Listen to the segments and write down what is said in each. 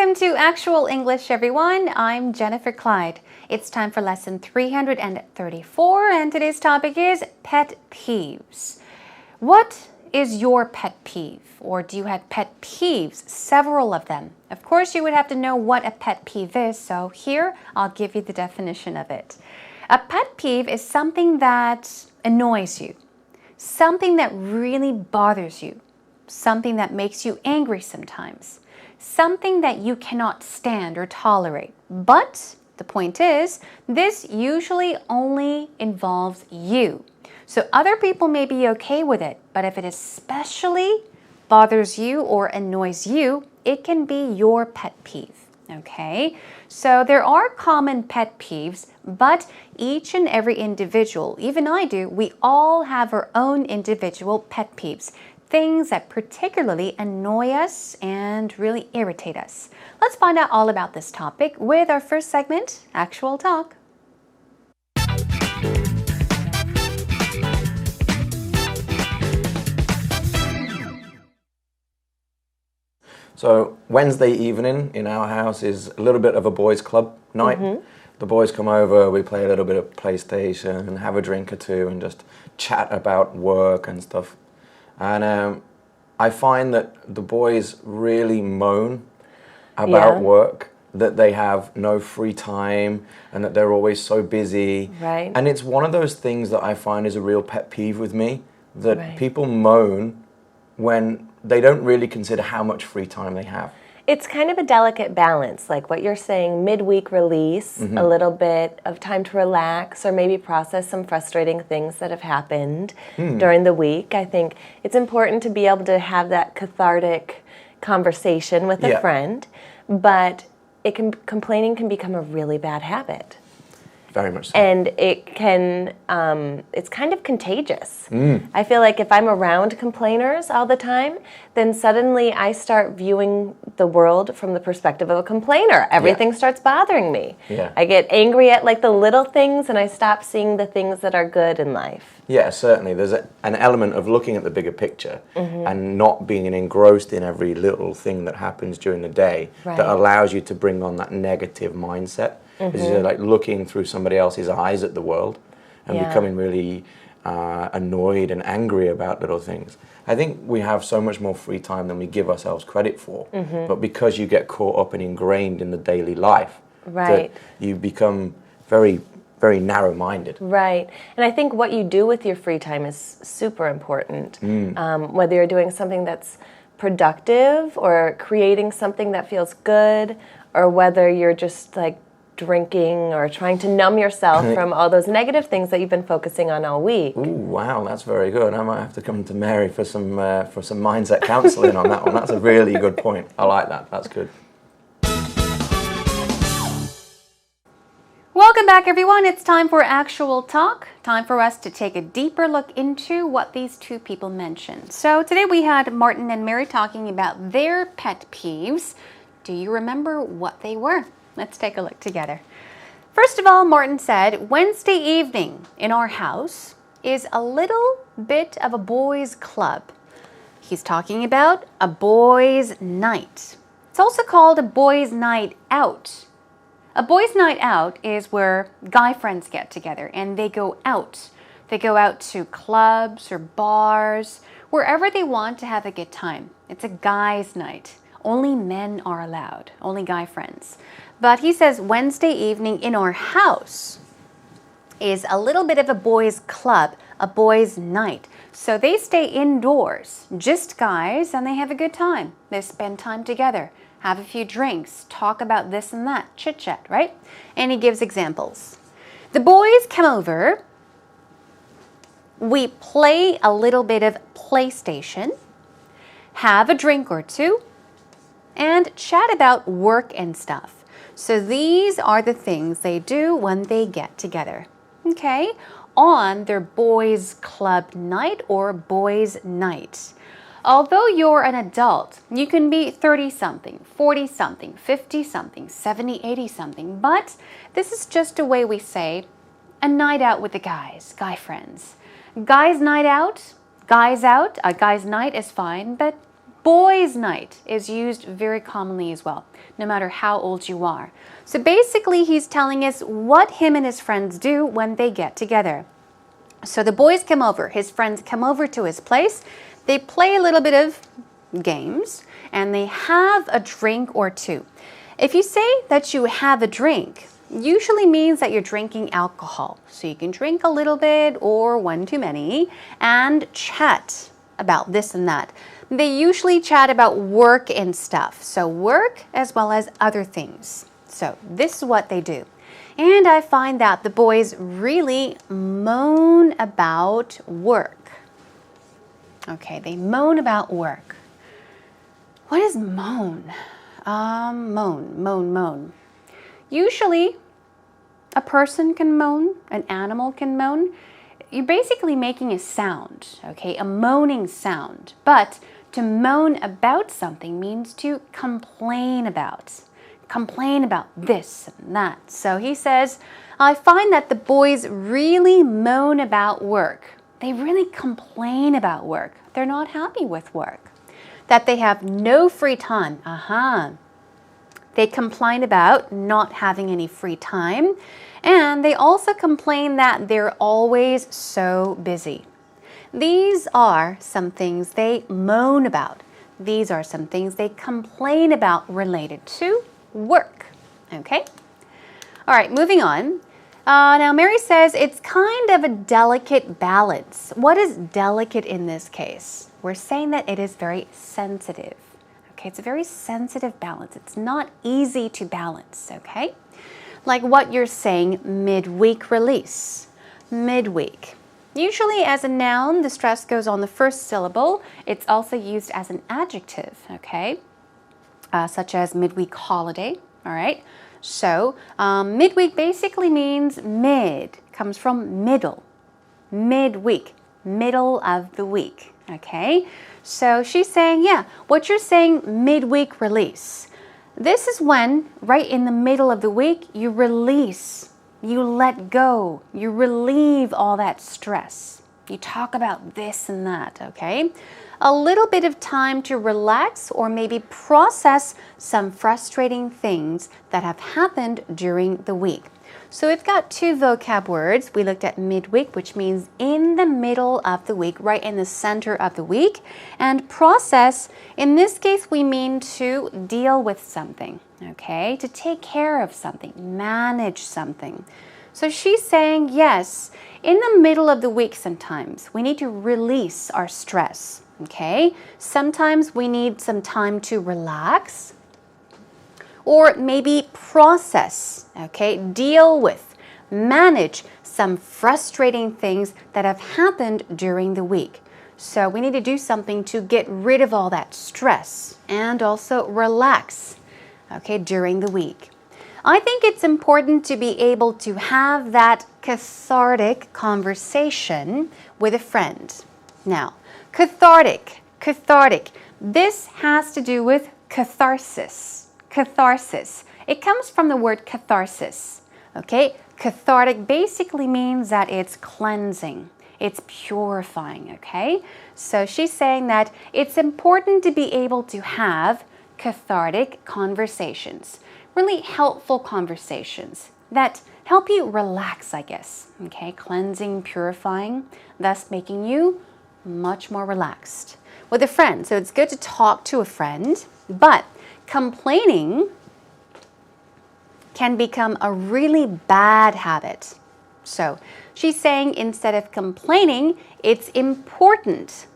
Welcome to Actual English, everyone. I'm Jennifer Clyde. It's time for lesson 334, and today's topic is pet peeves. What is your pet peeve? Or do you have pet peeves? Several of them. Of course, you would have to know what a pet peeve is, so here I'll give you the definition of it. A pet peeve is something that annoys you, something that really bothers you, something that makes you angry sometimes. Something that you cannot stand or tolerate. But the point is, this usually only involves you. So other people may be okay with it, but if it especially bothers you or annoys you, it can be your pet peeve. Okay? So there are common pet peeves, but each and every individual, even I do, we all have our own individual pet peeves. Things that particularly annoy us and really irritate us. Let's find out all about this topic with our first segment, Actual Talk. So Wednesday evening in our house is a little bit of a boys' club night. The boys come over, we play a little bit of PlayStation and have a drink or two and just chat about work and stuff. And I find that the boys really moan about work, that they have no free time and that they're always so busy. Right. And it's one of those things that I find is a real pet peeve with me, that people moan when they don't really consider how much free time they have. It's kind of a delicate balance, like what you're saying, midweek release, a little bit of time to relax or maybe process some frustrating things that have happened during the week. I think it's important to be able to have that cathartic conversation with a friend, but complaining can become a really bad habit. Very much so. And it can, it's kind of contagious. I feel like if I'm around complainers all the time, then suddenly I start viewing the world from the perspective of a complainer. Everything starts bothering me. I get angry at like the little things and I stop seeing the things that are good in life. Yeah, certainly. There's an element of looking at the bigger picture and not being engrossed in every little thing that happens during the day that allows you to bring on that negative mindset. Because you're like looking through somebody else's eyes at the world and becoming really annoyed and angry about little things. I think we have so much more free time than we give ourselves credit for. But because you get caught up and ingrained in the daily life, that you become very, very narrow-minded. Right. And I think what you do with your free time is super important. Whether you're doing something that's productive or creating something that feels good, or whether you're just like drinking or trying to numb yourself from all those negative things that you've been focusing on all week. Ooh, wow, that's very good. I might have to come to Mary for some mindset counseling on that one. That's a really good point. I like that. That's good. Welcome back, everyone. It's time for Actual Talk. Time for us to take a deeper look into what these two people mentioned. So today we had Martin and Mary talking about their pet peeves. Do you remember what they were? Let's take a look together. First of all, Martin said, Wednesday evening in our house is a little bit of a boys' club. He's talking about a boys' night. It's also called a boys' night out. A boys' night out is where guy friends get together and they go out. They go out to clubs or bars, wherever they want to have a good time. It's a guys' night. Only men are allowed, only guy friends. But he says Wednesday evening in our house is a little bit of a boys' club, a boys' night. So they stay indoors, just guys, and they have a good time. They spend time together, have a few drinks, talk about this and that, chit-chat, right? And he gives examples. The boys come over, we play a little bit of PlayStation, have a drink or two, and chat about work and stuff. So these are the things they do when they get together, okay, on their boys' club night or boys' night. Although you're an adult, you can be 30-something, 40-something, 50-something, 70, 80-something, but this is just a way we say a night out with the guys, guy friends. Guys' night out, guys out, a guy's night is fine, but Boys' night is used very commonly as well, no matter how old you are. So basically, he's telling us what him and his friends do when they get together. So the boys come over, his friends come over to his place, they play a little bit of games, and they have a drink or two. If you say that you have a drink, usually means that you're drinking alcohol. So you can drink a little bit or one too many and chat about this and that. They usually chat about work and stuff. So work as well as other things. So this is what they do. And I find that the boys really moan about work. Okay, they moan about work. What is moan? Moan. Usually, a person can moan, an animal can moan. You're basically making a sound, okay, a moaning sound. But to moan about something means to complain about. Complain about this and that. So he says, I find that the boys really moan about work. They really complain about work. They're not happy with work. That they have no free time. They complain about not having any free time. And they also complain that they're always so busy. These are some things they moan about. These are some things they complain about related to work. Okay? All right, moving on. Now, Mary says it's kind of a delicate balance. What is delicate in this case? We're saying that it is very sensitive. Okay, it's a very sensitive balance. It's not easy to balance, okay? Like what you're saying, midweek release. Midweek. Usually as a noun, the stress goes on the first syllable. It's also used as an adjective, okay? Such as midweek holiday, all right? So midweek basically means mid, comes from middle. Midweek, middle of the week, okay? So she's saying, yeah, what you're saying, midweek release. This is when, right in the middle of the week, you release, you let go, you relieve all that stress. You talk about this and that, okay? A little bit of time to relax or maybe process some frustrating things that have happened during the week. So we've got two vocab words. We looked at midweek, which means in the middle of the week, right in the center of the week. And process, in this case, we mean to deal with something, okay? To take care of something, manage something. So she's saying, yes, in the middle of the week sometimes, we need to release our stress, okay? Sometimes we need some time to relax. Or maybe process, okay, deal with, manage some frustrating things that have happened during the week. So we need to do something to get rid of all that stress and also relax, okay, during the week. I think it's important to be able to have that cathartic conversation with a friend. Now, cathartic, this has to do with catharsis. Catharsis. It comes from the word catharsis, okay? Cathartic basically means that it's cleansing, it's purifying, okay? So she's saying that it's important to be able to have cathartic conversations, really helpful conversations that help you relax, I guess, okay? Cleansing, purifying, thus making you much more relaxed. With a friend, so it's good to talk to a friend, but complaining can become a really bad habit. So she's saying instead of complaining, it's important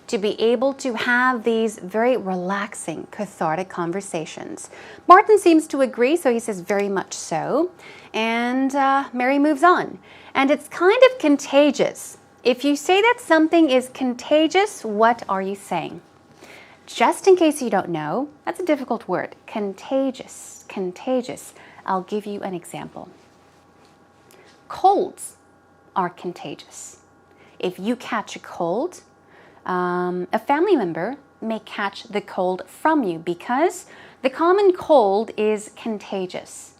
to be able to have these very relaxing, cathartic conversations. Martin seems to agree, so he says very much so. And Mary moves on. And it's kind of contagious. If you say that something is contagious, what are you saying? Just in case you don't know, that's a difficult word. Contagious, contagious. I'll give you an example. Colds are contagious. If you catch a cold, a family member may catch the cold from you because the common cold is contagious.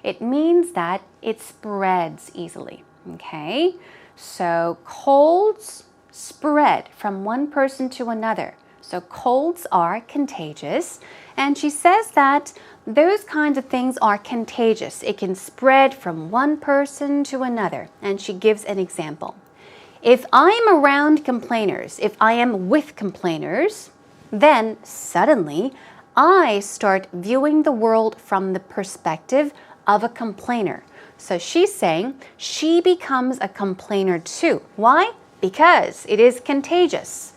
It means that it spreads easily, okay? So colds spread from one person to another. So colds are contagious. And she says that those kinds of things are contagious. It can spread from one person to another. And she gives an example. If I am around complainers, if I am with complainers, then suddenly I start viewing the world from the perspective of a complainer. So she's saying she becomes a complainer too. Why? Because it is contagious.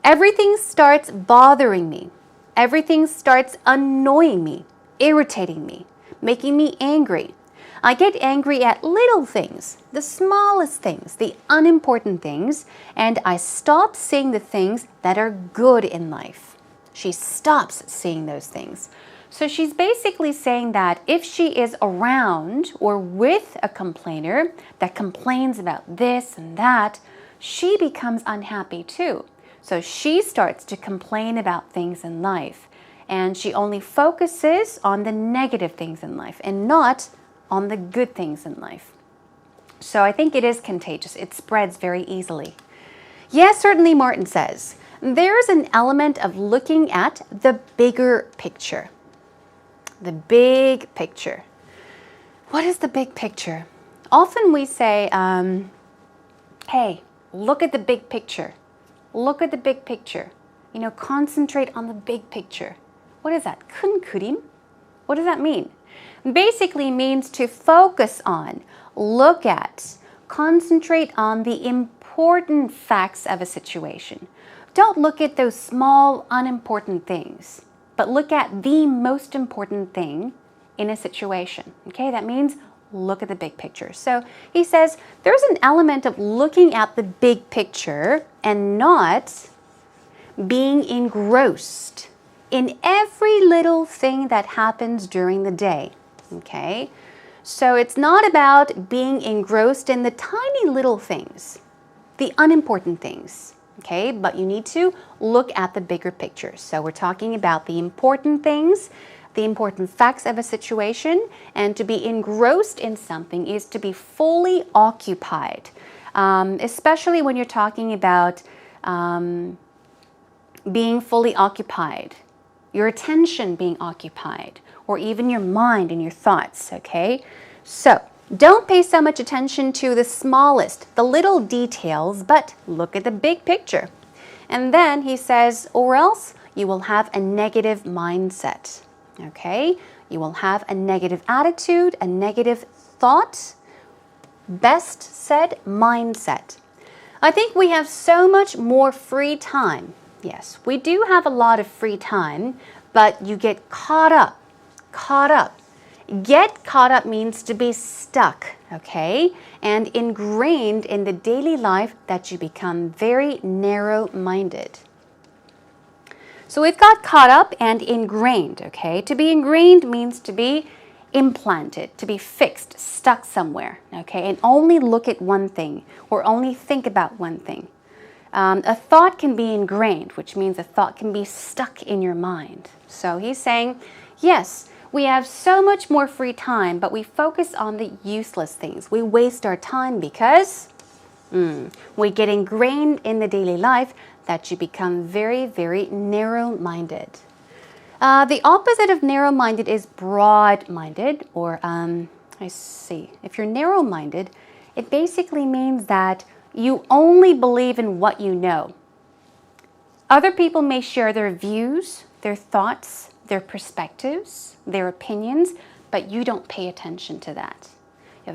Everything starts bothering me. Everything starts annoying me, irritating me, making me angry. I get angry at little things, the smallest things, the unimportant things, and I stop seeing the things that are good in life. She stops seeing those things. So she's basically saying that if she is around or with a complainer that complains about this and that, she becomes unhappy too. So she starts to complain about things in life, and she only focuses on the negative things in life and not on the good things in life. So I think it is contagious. It spreads very easily. Yes, certainly, Martin says. There's an element of looking at the bigger picture. The big picture. What is the big picture? Often we say, hey, look at the big picture. Look at the big picture. You know, concentrate on the big picture. What is that? 큰 그림? What does that mean? Basically means to focus on, look at, concentrate on the important facts of a situation. Don't look at those small, unimportant things, but look at the most important thing in a situation. Okay, that means look at the big picture. So he says there's an element of looking at the big picture and not being engrossed in every little thing that happens during the day. Okay, so it's not about being engrossed in the tiny little things, the unimportant things. Okay, but you need to look at the bigger picture. So we're talking about the important things, the important facts of a situation, and to be engrossed in something is to be fully occupied, especially when you're talking about being fully occupied, your attention being occupied, or even your mind and your thoughts, okay? So don't pay so much attention to the smallest, the little details, but look at the big picture. And then he says, or else you will have a negative mindset. Okay, you will have a negative attitude, a negative thought, best said, mindset. I think we have so much more free time. Yes, we do have a lot of free time, but you get caught up. Get caught up means to be stuck, okay, and ingrained in the daily life that you become very narrow-minded. So we've got caught up and ingrained, okay? To be ingrained means to be implanted, to be fixed, stuck somewhere, okay? And only look at one thing or only think about one thing. A thought can be ingrained, which means a thought can be stuck in your mind. So he's saying, yes, we have so much more free time, but we focus on the useless things. We waste our time because we get ingrained in the daily life that you become very, very narrow-minded. The opposite of narrow-minded is broad-minded, or if you're narrow-minded, it basically means that you only believe in what you know. Other people may share their views, their thoughts, their perspectives, their opinions, but you don't pay attention to that. You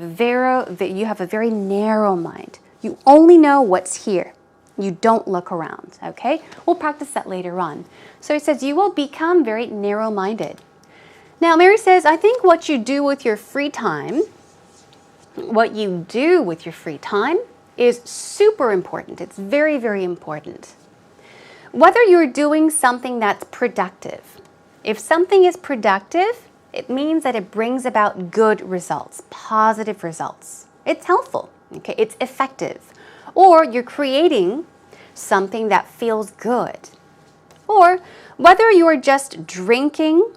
have a very narrow mind. You only know what's here. You don't look around, okay? We'll practice that later on. So he says you will become very narrow-minded. Now, Mary says, I think what you do with your free time is super important. It's very, very important. Whether you're doing something that's productive. If something is productive, it means that it brings about good results, positive results. It's helpful, okay? It's effective. Or you're creating something that feels good. Or whether you're just drinking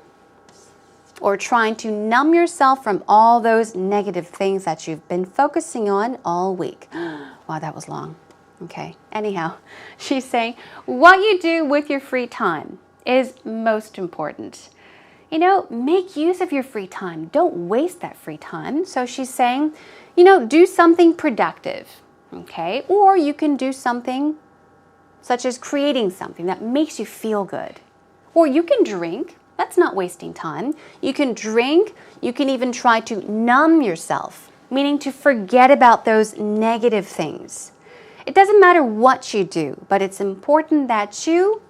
or trying to numb yourself from all those negative things that you've been focusing on all week. Wow, that was long. Okay, anyhow, she's saying what you do with your free time is most important. You know, make use of your free time. Don't waste that free time. So she's saying, you know, do something productive, okay? Or you can do something such as creating something that makes you feel good. Or you can drink. That's not wasting time. You can drink. You can even try to numb yourself, meaning to forget about those negative things. It doesn't matter what you do, but it's important that you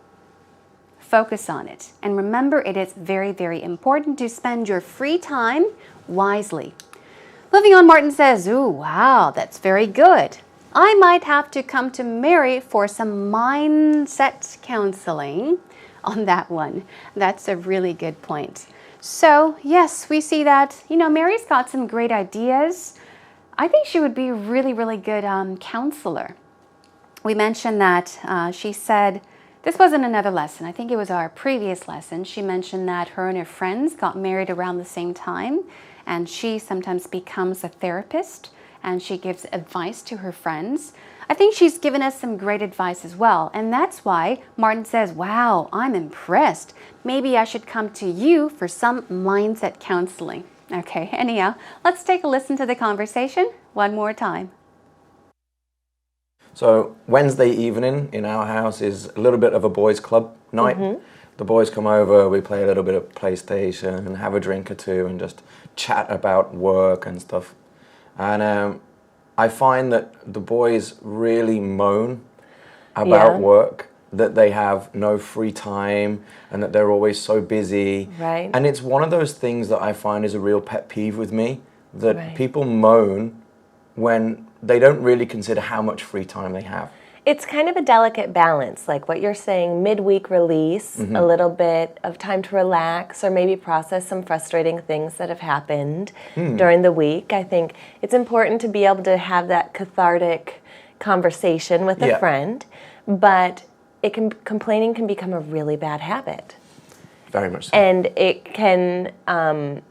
focus on it. And remember, it is very, very important to spend your free time wisely. Moving on, Martin says, ooh, wow, that's very good. I might have to come to Mary for some mindset counseling on that one. That's a really good point. So, yes, we see that, you know, Mary's got some great ideas. I think she would be a really, really good counselor. We mentioned that she said, this wasn't another lesson. I think it was our previous lesson. She mentioned that her and her friends got married around the same time, and she sometimes becomes a therapist, and she gives advice to her friends. I think she's given us some great advice as well, and that's why Martin says, wow, I'm impressed. Maybe I should come to you for some mindset counseling. Okay, anyhow, let's take a listen to the conversation one more time. So Wednesday evening in our house is a little bit of a boys' club night. Mm-hmm. The boys come over, we play a little bit of PlayStation and have a drink or two and just chat about work and stuff. And I find that the boys really moan about work, that they have no free time and that they're always so busy. Right. And it's one of those things that I find is a real pet peeve with me, that people moan when they don't really consider how much free time they have. It's kind of a delicate balance, like what you're saying, midweek release, a little bit of time to relax or maybe process some frustrating things that have happened during the week. I think it's important to be able to have that cathartic conversation with a friend, but complaining can become a really bad habit. Very much so. And it can,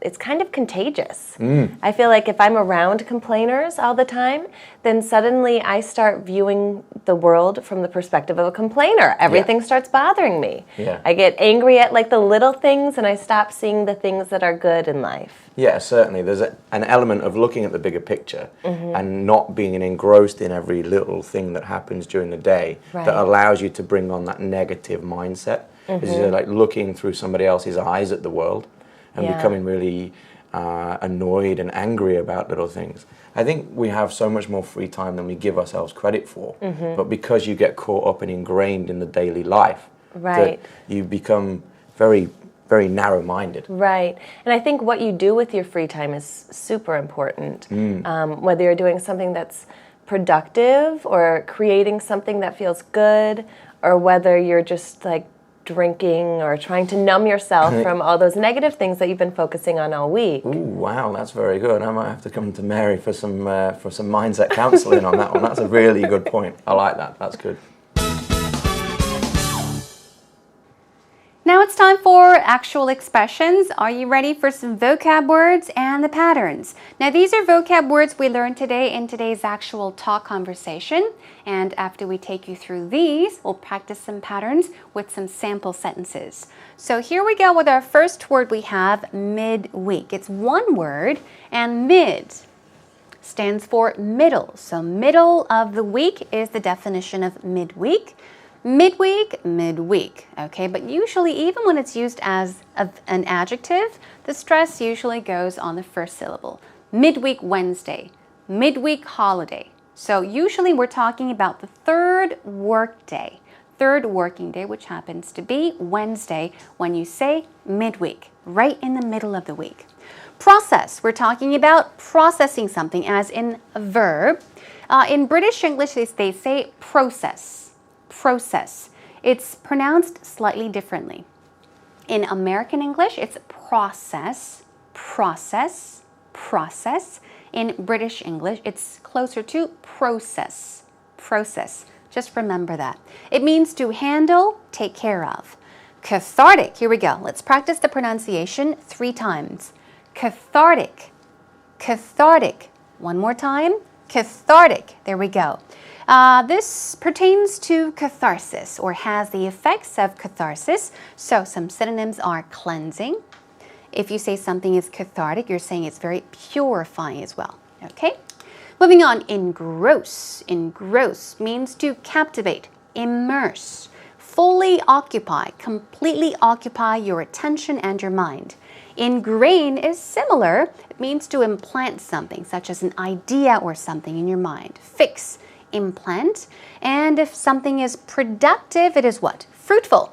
it's kind of contagious. I feel like if I'm around complainers all the time, then suddenly I start viewing the world from the perspective of a complainer. Everything starts bothering me. I get angry at like the little things and I stop seeing the things that are good in life. Yeah, certainly. There's an element of looking at the bigger picture and not being engrossed in every little thing that happens during the day that allows you to bring on that negative mindset. Is you're like looking through somebody else's eyes at the world and becoming really annoyed and angry about little things. I think we have so much more free time than we give ourselves credit for. But because you get caught up and ingrained in the daily life, that you become very, very narrow-minded. Right. And I think what you do with your free time is super important. Whether you're doing something that's productive or creating something that feels good, or whether you're just like drinking or trying to numb yourself from all those negative things that you've been focusing on all week. Ooh, wow, that's very good. I might have to come to Mary for some mindset counseling on that one. That's a really good point. I like that. That's good. Now it's time for actual expressions. Are you ready for some vocab words and the patterns? Now these are vocab words we learned today in today's actual talk conversation. And after we take you through these, we'll practice some patterns with some sample sentences. So here we go with our first word we have, midweek. It's one word, and mid stands for middle. So middle of the week is the definition of midweek. Midweek, midweek, okay? But usually, even when it's used as an adjective, the stress usually goes on the first syllable. Midweek Wednesday, midweek holiday. So usually we're talking about the third working day, which happens to be Wednesday when you say midweek, right in the middle of the week. Process, we're talking about processing something as in a verb. In British English, they say process. Process. It's pronounced slightly differently. In American English, it's process, process, process. In British English, it's closer to process, process. Just remember that. It means to handle, take care of. Cathartic, here we go. Let's practice the pronunciation 3 times. Cathartic, cathartic. One more time. Cathartic. There we go. This pertains to catharsis or has the effects of catharsis. So some synonyms are cleansing. If you say something is cathartic, you're saying it's very purifying as well. Okay? Moving on, engross. Engross means to captivate, immerse, fully occupy, completely occupy your attention and your mind. Ingrain is similar. It means to implant something, such as an idea or something in your mind. Fix, implant. And if something is productive, it is what? Fruitful.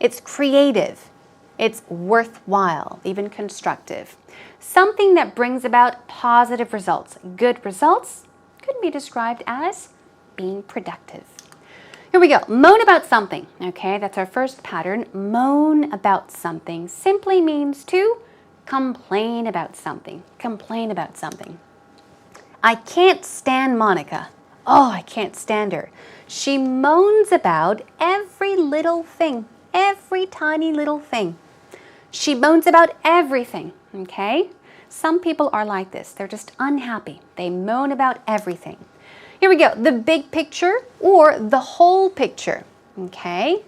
It's creative. It's worthwhile, even constructive. Something that brings about positive results. Good results could be described as being productive. Here we go. Moan about something. Okay, that's our first pattern. Moan about something simply means to complain about something. Complain about something. I can't stand Monica. Oh, I can't stand her. She moans about every little thing, every tiny little thing. She moans about everything, okay? Some people are like this. They're just unhappy. They moan about everything. Here we go. The big picture or the whole picture, okay?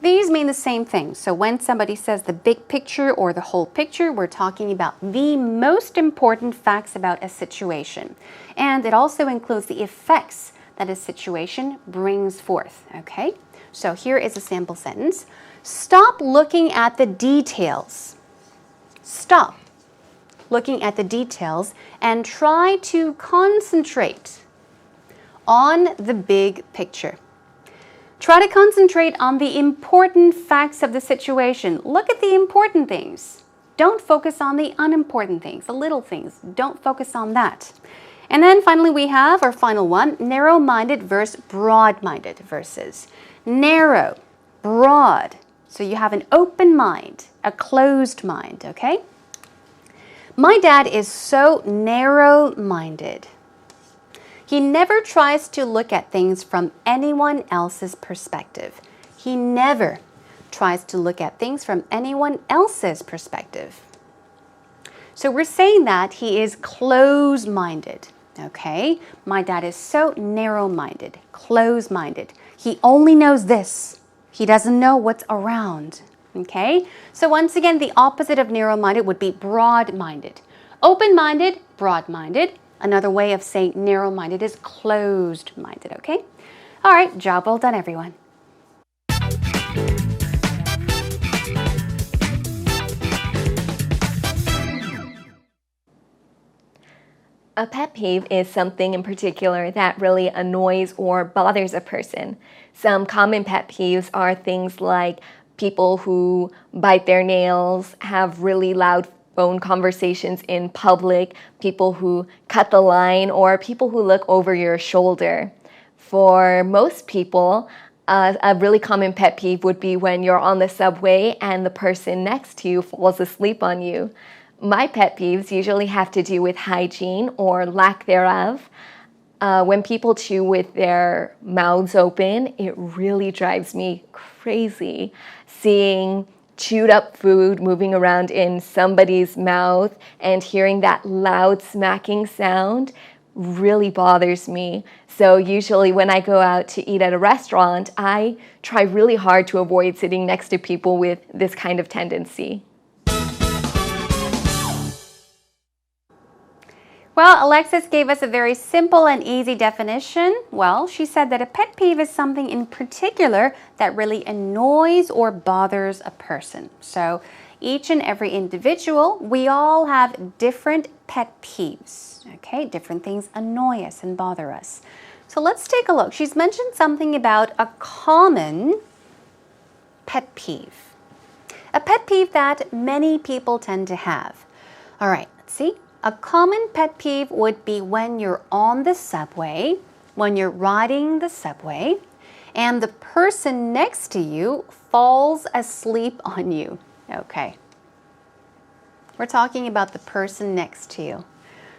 These mean the same thing. So when somebody says the big picture or the whole picture, we're talking about the most important facts about a situation. And it also includes the effects that a situation brings forth, okay? So here is a sample sentence. Stop looking at the details. Stop looking at the details and try to concentrate on the big picture. Try to concentrate on the important facts of the situation. Look at the important things. Don't focus on the unimportant things, the little things. Don't focus on that. And then finally we have our final one, narrow-minded versus broad-minded verses. Narrow, broad. So you have an open mind, a closed mind, okay? My dad is so narrow-minded. He never tries to look at things from anyone else's perspective. He never tries to look at things from anyone else's perspective. So we're saying that he is close-minded, okay? My dad is so narrow-minded, close-minded. He only knows this. He doesn't know what's around, okay? So once again, the opposite of narrow-minded would be broad-minded. Open-minded, broad-minded. Another way of saying narrow-minded is closed-minded, okay? All right, job well done, everyone. A pet peeve is something in particular that really annoys or bothers a person. Some common pet peeves are things like people who bite their nails, have really loud phone conversations in public, people who cut the line, or people who look over your shoulder. For most people, a really common pet peeve would be when you're on the subway and the person next to you falls asleep on you. My pet peeves usually have to do with hygiene or lack thereof. When people chew with their mouths open, it really drives me crazy. Seeing chewed up food moving around in somebody's mouth and hearing that loud smacking sound really bothers me. So usually when I go out to eat at a restaurant, I try really hard to avoid sitting next to people with this kind of tendency. Well, Alexis gave us a very simple and easy definition. Well, she said that a pet peeve is something in particular that really annoys or bothers a person. So each and every individual, we all have different pet peeves, okay? Different things annoy us and bother us. So let's take a look. She's mentioned something about a common pet peeve. A pet peeve that many people tend to have. All right, let's see. A common pet peeve would be when you're on the subway, when you're riding the subway, and the person next to you falls asleep on you. Okay. We're talking about the person next to you.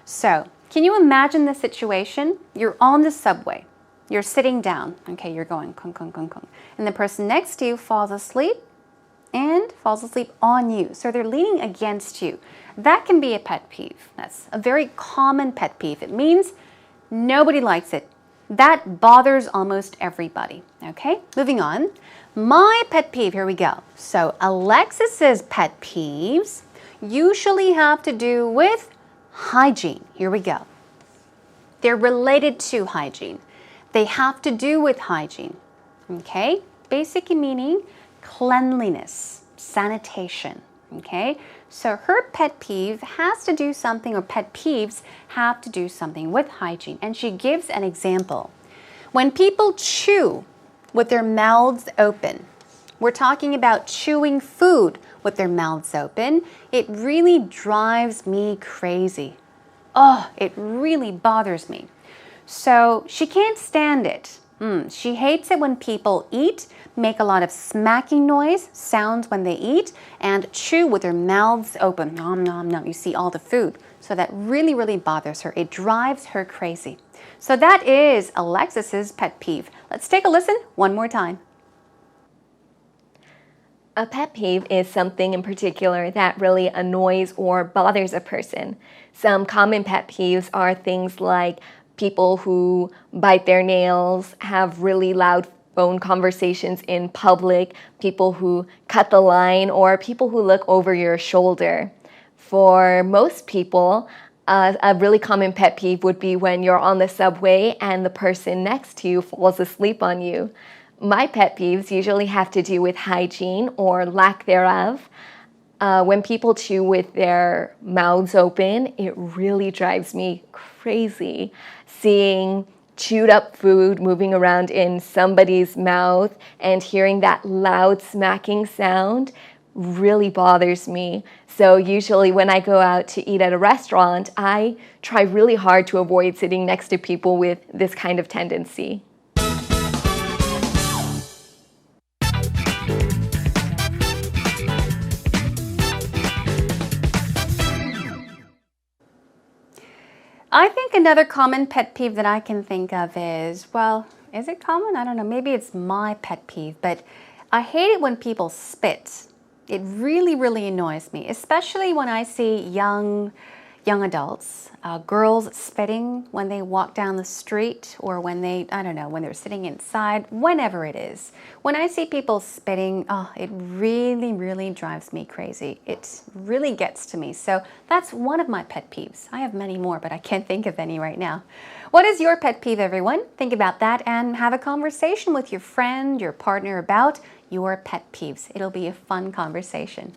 So, can you imagine the situation? You're on the subway. You're sitting down. Okay, you're going, kung, kung, kung, kung. And the person next to you falls asleep and falls asleep on you. So they're leaning against you. That can be a pet peeve. That's a very common pet peeve. It means nobody likes it. That bothers almost everybody. Okay, moving on. My pet peeve, here we go. So Alexis's pet peeves usually have to do with hygiene. Here we go. They're related to hygiene. They have to do with hygiene. Okay, basic meaning cleanliness, sanitation. Okay, so her pet peeve has to do something, or pet peeves have to do something with hygiene. And she gives an example. When people chew with their mouths open, we're talking about chewing food with their mouths open, it really drives me crazy. Oh, it really bothers me. So she can't stand it. She hates it when people eat, make a lot of smacking noise, sounds when they eat, and chew with their mouths open. Nom, nom, nom. You see all the food. So that really, really bothers her. It drives her crazy. So that is Alexis's pet peeve. Let's take a listen one more time. A pet peeve is something in particular that really annoys or bothers a person. Some common pet peeves are things like people who bite their nails, have really loud phone conversations in public, people who cut the line, or people who look over your shoulder. For most people, a really common pet peeve would be when you're on the subway and the person next to you falls asleep on you. My pet peeves usually have to do with hygiene or lack thereof. When people chew with their mouths open, it really drives me crazy. Seeing chewed up food moving around in somebody's mouth and hearing that loud smacking sound really bothers me. So usually when I go out to eat at a restaurant, I try really hard to avoid sitting next to people with this kind of tendency. I think another common pet peeve that I can think of is, well, is it common? I don't know. Maybe it's my pet peeve, but I hate it when people spit. It really, really annoys me, especially when I see young adults, girls spitting when they walk down the street, or when they, I don't know, when they're sitting inside, whenever it is. When I see people spitting, oh, it really, really drives me crazy. It really gets to me. So that's one of my pet peeves. I have many more, but I can't think of any right now. What is your pet peeve, everyone? Think about that and have a conversation with your friend, your partner about your pet peeves. It'll be a fun conversation.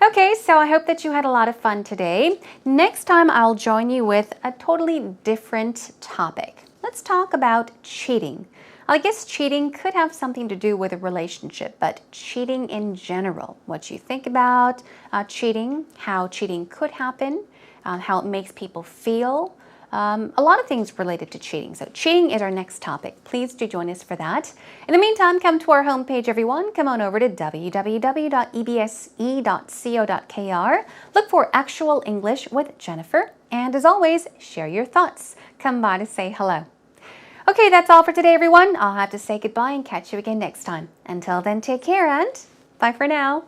Okay, so I hope that you had a lot of fun today. Next time I'll join you with a totally different topic. Let's talk about cheating. I guess cheating could have something to do with a relationship, but cheating in general, what you think about cheating, how cheating could happen, how it makes people feel, a lot of things related to cheating. So cheating is our next topic. Please do join us for that. In the meantime, come to our homepage, everyone. Come on over to www.ebse.co.kr. Look for Actual English with Jennifer. And as always, share your thoughts. Come by to say hello. Okay, that's all for today, everyone. I'll have to say goodbye and catch you again next time. Until then, take care and bye for now.